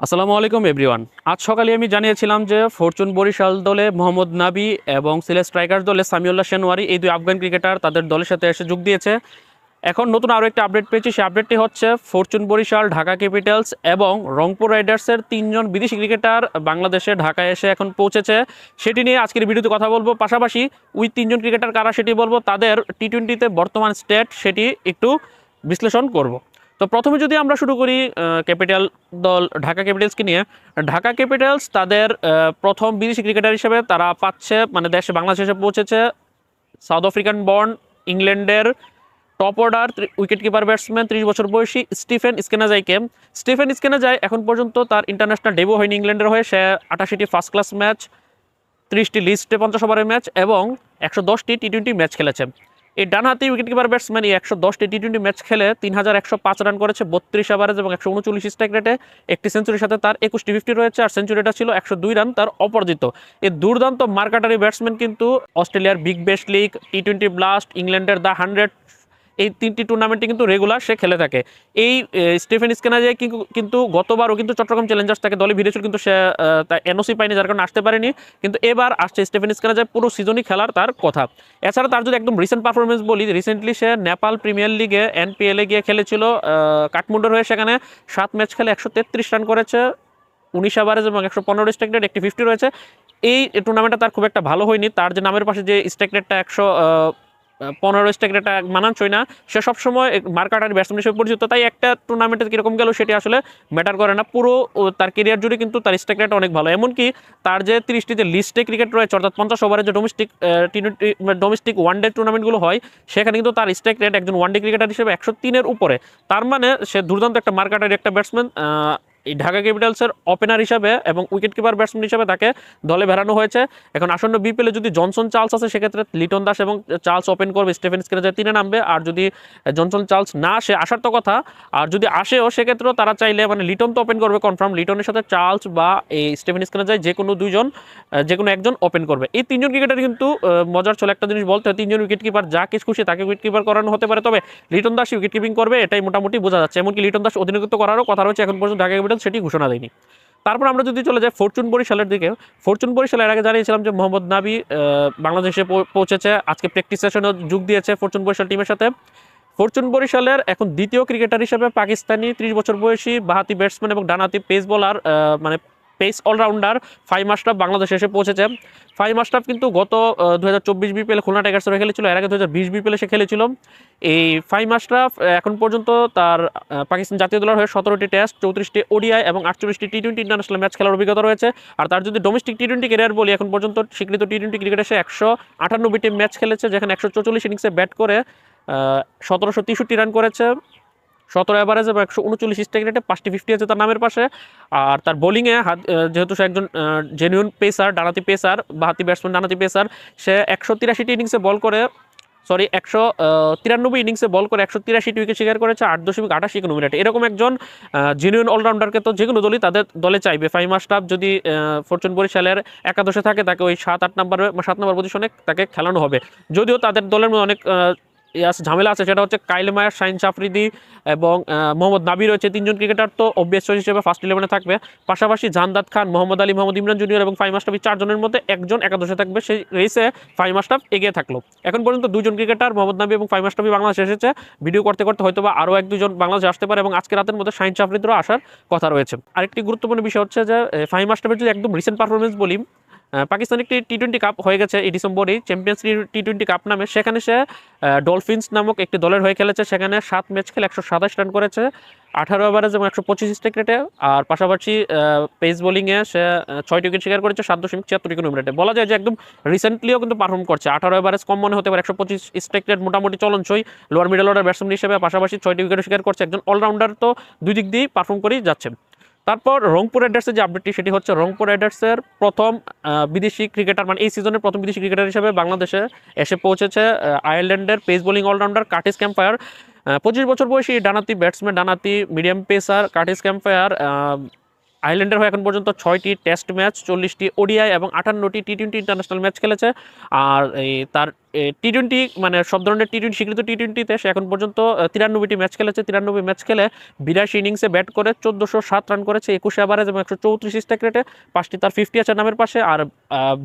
আসসালামু আলাইকুম এভরিওয়ান। আজ সকালে আমি জানিয়েছিলাম যে ফরচুন বরিশাল দলে মোহাম্মদ নাবি এবং সিলেট স্ট্রাইকার্স দলে সামিউল্লাহ শেনওয়ারি এই দুই আফগান ক্রিকেটার তাদের দলের সাথে এসে যোগ দিয়েছে। এখন নতুন আরও একটা আপডেট পেয়েছি, সেই আপডেটটি হচ্ছে ফরচুন বরিশাল, ঢাকা ক্যাপিটালস এবং রংপুর রাইডার্সের তিনজন বিদেশি ক্রিকেটার বাংলাদেশে ঢাকায় এসে এখন পৌঁছেছে। সেটি নিয়ে আজকের ভিডিওতে কথা বলবো, পাশাপাশি ওই তিনজন ক্রিকেটার কারা সেটি বলবো, তাদের টি-20তে বর্তমান স্টেট সেটি একটু বিশ্লেষণ করব। তো প্রথমে যদি আমরা শুরু করি ক্যাপিটাল দল ঢাকা ক্যাপিটালসকে নিয়ে। ঢাকা ক্যাপিটালস তাদের প্রথম বিদেশি ক্রিকেটার হিসেবে তারা পাচ্ছে, মানে দেশে বাংলাদেশে এসে পৌঁছেছে সাউথ আফ্রিকান বর্ন, ইংল্যান্ডের top order wicket keeper batsman 30 বছর বয়সী স্টিফেন স্কেনাজাই এখন পর্যন্ত তার ইন্টারন্যাশনাল ডেবিউ হয়নি ইংল্যান্ডের হয়ে। সে 88টি ফার্স্ট ক্লাস ম্যাচ, 30টি লিস্টে 50 ওভারের ম্যাচ এবং 110টি টি-20 ম্যাচ খেলেছে। এই ডানহাতি উইকেট কিপার ব্যাটসম্যান এই 110টি টি-20 ম্যাচ খেলে 3105 রান করেছে 32 ওভারেজ এবং 139 স্ট্রাইক রেটে। একটি সেঞ্চুরির সাথে তার 21টি 50 রয়েছে, আর সেঞ্চুরিটা ছিল 102 রান তার অপরাজিত। এই দুর্দান্ত মার্কাটারি ব্যাটসম্যান কিন্তু অস্ট্রেলিয়ার বিগ ব্যাশ লিগ, টি-20 ব্লাস্ট, ইংল্যান্ডের দ্য 100, এই তিনটি টুর্নামেন্টে কিন্তু রেগুলার সে খেলে থাকে। এই স্টিফেন স্কেনাজে কিন্তু গতবারও কিন্তু চট্টগ্রাম চ্যালেঞ্জার্স তাকে দলে ভিড়েছিল, কিন্তু সে তার এনওসি পায়নি, যার কারণে আসতে পারেনি। কিন্তু এবার আসছে স্টিফেন স্কেনাজে, পুরো সিজনই খেলার তার কথা। এছাড়া তার যদি একদম রিসেন্ট পারফরমেন্স বলি, রিসেন্টলি সে নেপাল প্রিমিয়ার লিগে এনপিএলে গিয়ে খেলেছিল কাঠমান্ডুর হয়ে। সেখানে 7 ম্যাচ খেলে 133 রান করেছে, 19 ওভারেজ এবং 115 স্ট্রাইক রেট, একটি 50 রয়েছে। এই টুর্নামেন্টটা তার খুব একটা ভালো হয়নি, তার যে নামের পাশে যে স্ট্রাইক রেটটা 115 স্ট্রাইক রেটটা মানানসই না। সে সবসময় মার্কাটারি ব্যাটসম্যান হিসেবে পরিচিত, তাই একটা টুর্নামেন্টে কীরকম গেল সেটি আসলে ম্যাটার করে না। পুরো তার কেরিয়ার জুড়ে কিন্তু তার স্ট্রাইক রেট অনেক ভালো। এমনকি তার যে 30টিতে লিস্টে ক্রিকেট রয়েছে, অর্থাৎ 50 ওভারের যে ডোমেস্টিক ওয়ানডে টুর্নামেন্টগুলো হয়, সেখানে কিন্তু তার স্ট্রাইক রেট একজন ওয়ানডে ক্রিকেটার হিসেবে 103-এর উপরে। তার মানে সে দুর্দান্ত একটা মার্কাটারি একটা ব্যাটসম্যান। এই ঢাকা ক্যাপিটালসের ওপেনার হিসাবে এবং উইকেট কিপার ব্যাটসম্যান হিসাবে তাকে দলে ভেড়ানো হয়েছে। এখন আসন্ন বিপিএলে যদি জনসন চার্লস আছে, সেক্ষেত্রে লিটন দাস এবং চার্লস ওপেন করবে, স্টিফেন স্কেনাজাই 3-এ নামবে। আর যদি জনসন চার্লস না আসে, আসার তো কথা, আর যদি আসেও সেক্ষেত্রেও তারা চাইলে, মানে লিটন তো ওপেন করবে কনফার্ম, লিটনের সাথে চার্লস বা এই স্টিফেন স্কেনাজাই যে কোনো দুইজন, যে কোনো একজন ওপেন করবে। এই তিনজন ক্রিকেটার কিন্তু মজার চলে একটা জিনিস বলতে হয়, তিনজন উইকেট কিপার যা কিছু খুশি তাকে উইকেট কিপার করানো হতে পারে, তবে লিটন দাস উইকেট কিপিং করবে এটাই মোটামুটি বোঝা যাচ্ছে। এমনকি লিটন দাস অধিনায়কত্ব করারও কথা রয়েছে, এখন পর্যন্ত ঢাকা ক্যাপিটালস সেটি ঘোষণা দেয়নি। তারপর আমরা যদি চলে যাই ফরচুন বরিশালের দিকে। ফরচুন বরিশালের আগে জানিয়েছিলাম যে মোহাম্মদ নাবি বাংলাদেশে পৌঁছেছে, আজকে প্র্যাকটিস সেশনে যোগ দিয়েছে ফরচুন বরিশাল টিমের সাথে। ফরচুন বরিশালের এখন দ্বিতীয় ক্রিকেটার হিসেবে পাকিস্তানি 30 বছর বয়সী বাঁহাতি ব্যাটসম্যান এবং ডানহাতি পেস বোলার, মানে পেস অলরাউন্ডার ফাহিম আশরাফ বাংলাদেশে এসে পৌঁছেছে। ফাহিম আশরাফ কিন্তু গত 2024 বিপিএল খুলনা টাইগার্সের হয়ে খেলেছিল, এর আগে 2020 বিপিএলে সে খেলেছিল। এই ফাহিম আশরাফ এখন পর্যন্ত তার পাকিস্তান জাতীয় দলের হয়ে 17টি টেস্ট, 34টি ওডিআই এবং 48টি টি-20 ইন্টারন্যাশনাল ম্যাচ খেলার অভিজ্ঞতা রয়েছে। আর তার যদি ডোমেস্টিক টি-20 ক্যারিয়ার বলি, এখন পর্যন্ত স্বীকৃত টি-20 ক্রিকেটে সে 198টি ম্যাচ খেলেছে, যেখানে 144 ইনিংসে ব্যাট করে 1763 রান করেছে, 17 এভারেজ এবং 139 স্ট্রাইক রেটে, 5টি 50 আছে তার নামের পাশে। আর তার বোলিংয়ে যেহেতু সে একজন জেনুইন পেসার, ডানাতি পেসার, বাহাতি ব্যাটসম্যান ডানাতি পেসার, সে 183টি ইনিংসে বল করে 193 ইনিংসে বল করে 183টি উইকেট শিকার করেছে 8.88 মিনিটে। এরকম একজন জেনুইন অলরাউন্ডারকে তো যে কোনো দলই তাদের দলে চাইবে। ফাহিম আশরাফ যদি ফরচুন বরিশালের একাদশে থাকে, তাকে ওই 7 নম্বর পজিশনে তাকে খেলানো হবে। যদিও তাদের দলের মধ্যে অনেক ঝামেলা আছে, সেটা হচ্ছে কাইল মায়ার, শাহিন আফ্রিদি এবং মোহাম্মদ নাবি রয়েছে। তিনজন ক্রিকেটার তো অবভিয়াস চয়েস হিসেবে ফার্স্ট 11-এ থাকবে। পাশাপাশি জানদাদ খান, মোহাম্মদ আলী, মোহাম্মদ ইমরান জুনিয়র এবং ফাহিম আশরাফ, 4 জনের মধ্যে একজন একাদশে থাকবে। সেই রেসে ফাহিম আশরাফ এগিয়ে থাকলো। এখন পর্যন্ত 2জন ক্রিকেটার মোহাম্মদ নাবি এবং ফাহিম আশরাফই বাংলাদেশে এসেছে। ভিডিও করতে করতে হয়তো বা আরও 1-2জন বাংলাদেশে আসতে পারে এবং আজকে রাতের মধ্যে শাহিন আফ্রিদিরও আসার কথা রয়েছে। আরেকটি গুরুত্বপূর্ণ বিষয় হচ্ছে যে ফাহিম আশরাফের যদি একদম রিসেন্ট পারফরমেন্স বলি, পাকিস্তান একটি টি-20 কাপ হয়ে গেছে এই ডিসেম্বরেই, চ্যাম্পিয়ন্স টি-20 কাপ নামে। সেখানে সে ডলফিন্স নামক একটি দলের হয়ে খেলেছে। সেখানে 7 ম্যাচ খেলে 127 রান করেছে, 18 ওভারেজ এবং 125 স্ট্রাইক রেটে। আর পাশাপাশি পেস বোলিংয়ে সে 6টি উইকেট শিকার করেছে 7.76 মিনিটে। বলা যায় যে একদম রিসেন্টলিও কিন্তু পারফর্ম করছে। 18 ওভারেজ কম মনে হতে পারে, 125 স্ট্রাইক রেট মোটামুটি চলনসই লোয়ার মিডল অর্ডার ব্যাটসম্যান হিসেবে, পাশাপাশি 6টি উইকেট শিকার করছে। একজন অলরাউন্ডার তো দুই দিক দিয়েই পারফর্ম করেই যাচ্ছে। তারপর রংপুর রাইডার্সের যে আপডেটটি, সেটি হচ্ছে রংপুর রাইডার্সের প্রথম বিদেশি ক্রিকেটার, মানে এই সিজনের প্রথম বিদেশি ক্রিকেটার হিসেবে বাংলাদেশে এসে পৌঁছেছে আয়ারল্যান্ডের pace bowling allrounder Curtis Campher. 25 বছর বয়সী ডানাতি ব্যাটসম্যান, ডানাতি মিডিয়াম পেসার কার্টিস ক্যাম্পফায়ার আয়ারল্যান্ডের হয়ে এখন পর্যন্ত 6টি টেস্ট ম্যাচ, 40টি ওডিআই এবং 58টি টি-20 ইন্টারন্যাশনাল ম্যাচ খেলেছে। আর তার টি-20 মানে সব ধরনের টি-20 স্বীকৃত টি-20তে সে এখন পর্যন্ত 93টি ম্যাচ খেলেছে। 93 ম্যাচ খেলে 82 ইনিংসে ব্যাট করে 1407 রান করেছে, 21 এভারেজ এবং 134 স্ট্রাইক রেটে, 5টি তার 50 আছে নামের পাশে। আর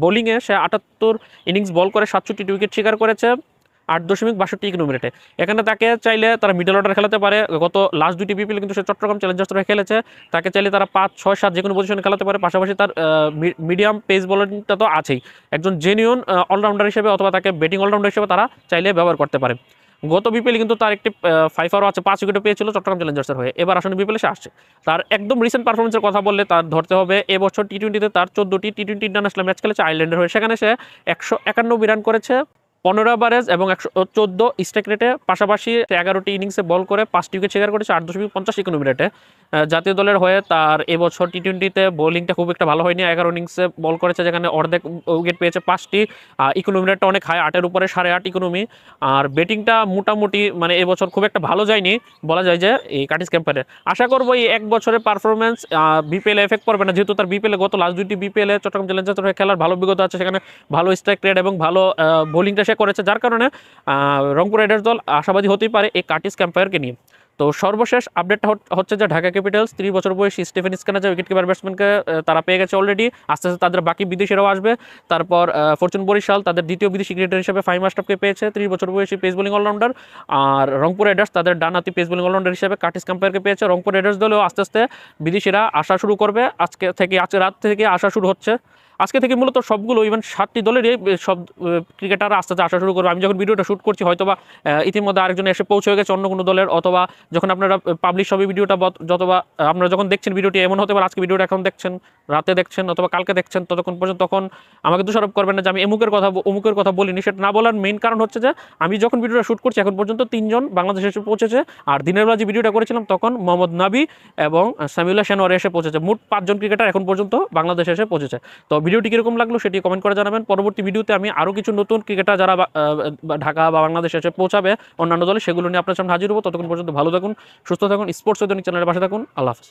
বোলিংয়ে সে 78 ইনিংস বল করে 67টি উইকেট শিকার করেছে 8.62 ইকোনমিতে। এখানে তাকে চাইলে তারা মিডল অর্ডার খেলাতে পারে। গত লাস্ট 2টি বিপিএল কিন্তু সে চট্টগ্রাম চ্যালেঞ্জার্স হয়ে খেলেছে। তাকে চাইলে তারা 5, 6, 7 যে কোনো পজিশনে খেলাতে পারে। পাশাপাশি তার মিডিয়াম পেস বোলিংটা তো আছেই। একজন জেনুইন অলরাউন্ডার হিসেবে অথবা তাকে ব্যাটিং অলরাউন্ডার হিসেবে তারা চাইলে ব্যবহার করতে পারে। গত বিপিএল কিন্তু তার একটি ফাইফারও আছে, 5 উইকেটও পেয়েছিল চট্টগ্রাম চ্যালেঞ্জার্সের হয়ে। এবার আসলে বিপিএলে সে আসছে। তার একদম রিসেন্ট পারফরমেন্সের কথা বললে তার ধরতে হবে এবছর টি-20তে তার 14টি টি-20 ইন্টারন্যাশনাল ম্যাচ খেলেছে আয়ারল্যান্ডের হয়ে। সেখানে সে 191 রান করেছে, 15 এভারেজ এবং 114 স্ট্রাইক রেটে। পাশাপাশি 11টি ইনিংসে বল করে 5টি উইকেট শিকার করেছে 8.50 ইকোনমি রেটে। জাতীয় দলের হয়ে তার এবছর টি-20তে বোলিংটা খুব একটা ভালো হয়নি। 11 ইনিংসে বল করেছে, যেখানে অর্ধেক উইকেট পেয়েছে 5টি। ইকোনমি রেটটা অনেক হাই, 8-এর উপরে 8.5 ইকোনমি। আর ব্যাটিংটা মোটামুটি মানে এবছর খুব একটা ভালো যায়নি বলা যায় যে এই কার্টিস ক্যাম্পারের। আশা করবো এই এক বছরের পারফরমেন্স বিপিএল এফেক্ট পড়বে না, যেহেতু তার বিপিএলে গত লাস্ট 2টি বিপিএলে চট্টগ্রাম চ্যালেঞ্জার্স হয়ে খেলার ভালো অভিজ্ঞতা আছে। সেখানে ভালো স্ট্রাইক রেট এবং ভালো বোলিংটা সে করেছে, যার কারণে রংপুর রাইডার্স দল আশাবাদী হতেই পারে এই কার্টিস ক্যাম্পায়ারকে নিয়ে। তো সর্বশেষ আপডেটটা হচ্ছে যে ঢাকা ক্যাপিটালস 30 বছর বয়সী স্টিফেন স্ক্যানার উইকেট কিপার ব্যাটসম্যানকে তারা পেয়ে গেছে অলরেডি। আস্তে আস্তে তাদের বাকি বিদেশিরাও আসবে। তারপর ফরচুন বরিশাল তাদের দ্বিতীয় বিদেশি ক্রিকেটার হিসেবে ফাহিম আশরাফকে পেয়েছে, 30 বছর বয়সী পেস বোলিং অলরাউন্ডার। আর রংপুর রাইডার্স তাদের ডানহাতি পেস বোলিং অলরাউন্ডার হিসেবে কার্টিস ক্যাম্পায়ারকে পেয়েছে। রংপুর রাইডার্স দলেও আস্তে আস্তে বিদেশিরা আসা শুরু করবে। আজকে রাত থেকে আসা শুরু হচ্ছে। আজকে থেকে মূলত সবগুলো ইভেন 7টি দলেরই সব ক্রিকেটাররা আস্তে আস্তে আসা শুরু করবে। আমি যখন ভিডিওটা শ্যুট করছি হয়তোবা ইতিমধ্যে আরেকজন এসে পৌঁছে গেছে অন্য কোনো দলের, অথবা যখন আপনারা পাবলিশ হবে ভিডিওটা, অথবা আপনারা যখন দেখছেন ভিডিওটি এমন হতে পারে আজকে ভিডিওটা এখন দেখছেন, রাতে দেখছেন অথবা কালকে দেখছেন, ততক্ষণ পর্যন্ত তখন আমাকে দোষারোপ করবেন না যে আমি অমুকের কথা বলিনি। সেটা না বলার মেইন কারণ হচ্ছে যে আমি যখন ভিডিওটা শ্যুট করছি এখন পর্যন্ত 3 জন বাংলাদেশে এসে পৌঁছেছে। আর দিনের বেলা যে ভিডিওটা করেছিলাম তখন মোহাম্মদ নাবি এবং সামিউল্লাহ শানোয়ারি এসে পৌঁছেছে। মোট 5 জন ক্রিকেটার এখন পর্যন্ত বাংলাদেশে এসে পৌঁছেছে। তো ভিডিওটি কীরকম লাগলো সেটি কমেন্ট করে জানাবেন। পরবর্তী ভিডিওতে আমি আরও কিছু নতুন ক্রিকেটার যারা ঢাকা বা বাংলাদেশে এসে পৌঁছাবে অন্যান্য দলে, সেগুলো নিয়ে আপনার সামনে হাজির হবো। ততক্ষণ পর্যন্ত ভালো থাকুন, সুস্থ থাকুন, স্পোর্টস দৈনিক চ্যানেলের পাশে থাকুন। আল্লাহ হাফেজ।